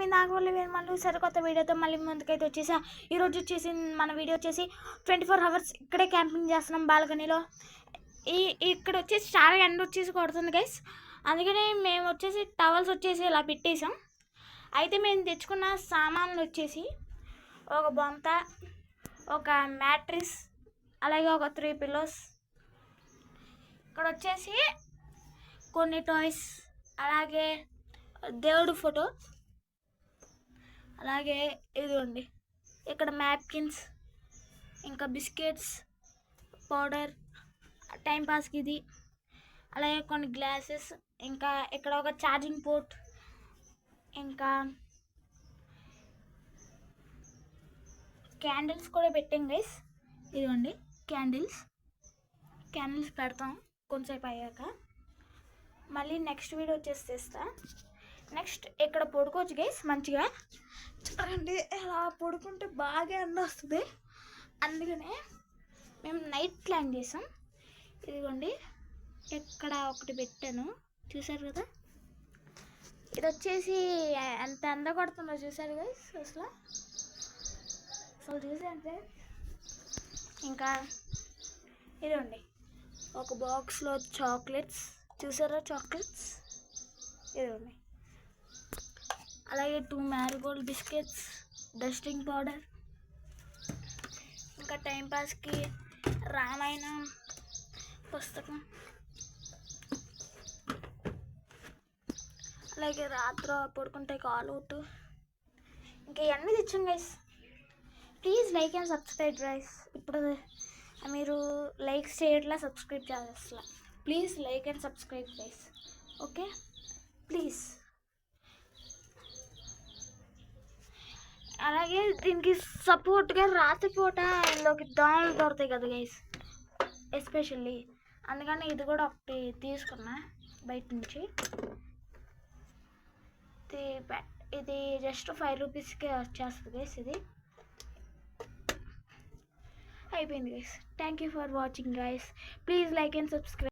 మీ నాగవల్లి వేణుమాల సరికొత్త వీడియోతో మళ్ళీ ముందుకైతే వచ్చేసా. ఈరోజు వచ్చేసి మన వీడియో వచ్చేసి 24 hours ఇక్కడే క్యాంపింగ్ చేస్తున్నాం బాల్కనీలో. ఇక్కడ వచ్చేసి చాలా ఎండ వచ్చేసి కొడుతుంది గైస్, అందుకని మేము వచ్చేసి టవల్స్ వచ్చేసి ఇలా పెట్టేసాం. అయితే మేము తెచ్చుకున్న సామాన్లు వచ్చేసి ఒక బొంత, ఒక మ్యాట్రిస్, అలాగే ఒక 3 పిల్లోస్, ఇక్కడ వచ్చేసి కొన్ని టాయ్స్, అలాగే దేవుడు ఫోటో, అలాగే ఇదిగోండి ఇక్కడ మ్యాప్కిన్స్, ఇంకా బిస్కెట్స్, పౌడర్, టైంపాస్కి ఇది, అలాగే కొన్ని గ్లాసెస్, ఇంకా ఇక్కడ ఒక ఛార్జింగ్ పోర్ట్, ఇంకా క్యాండిల్స్ కూడా పెట్టాం గైస్. ఇదిగోండి క్యాండిల్స్ పెడతాం కొంచెంసేపు అయ్యాక. మళ్ళీ నెక్స్ట్ వీడియో వచ్చేసి తెస్తా. నెక్స్ట్ ఇక్కడ పడుకోవచ్చు గైస్ మంచిగా. చూడండి ఇలా పడుకుంటే బాగా ఎండ వస్తుంది, అందుకనే మేము నైట్ ప్లాన్ చేసాం. ఇదిగోండి ఇక్కడ ఒకటి పెట్టాను, చూసారు కదా. ఇది వచ్చేసి ఎంత ఎండ కొడుతుందో చూసారు గైస్. అసలు చూసారంటే ఇంకా ఇదిగోండి ఒక బాక్స్లో చాక్లెట్స్, చూసారా చాక్లెట్స్, ఇదిగోండి. అలాగే 2 మ్యారీగోల్డ్ బిస్కెట్స్, డస్టింగ్ పౌడర్, ఇంకా టైంపాస్కి రామాయణం పుస్తకం, అలాగే రాత్రి పడుకుంటే కాల్ అవుట్, ఇంకా ఇవన్నీ తెచ్చాం guys. Please like and subscribe guys. ఇప్పుడు మీరు లైక్ చేయట్లా, సబ్స్క్రైబ్ చేస్తా. Please like and subscribe guys, okay please. అలాగే దీనికి సపోర్ట్గా రాత్రిపూట ఇందులోకి దోమలు దొరుకుతాయి కదా గైస్ ఎస్పెషల్లీ, అందుకని ఇది కూడా ఒకటి తీసుకున్నా బయట నుంచి. ఇది జస్ట్ 5 రూపీస్కే వచ్చేస్తుంది గైస్. ఇది అయిపోయింది guys. Thank you for watching guys. Please like and subscribe.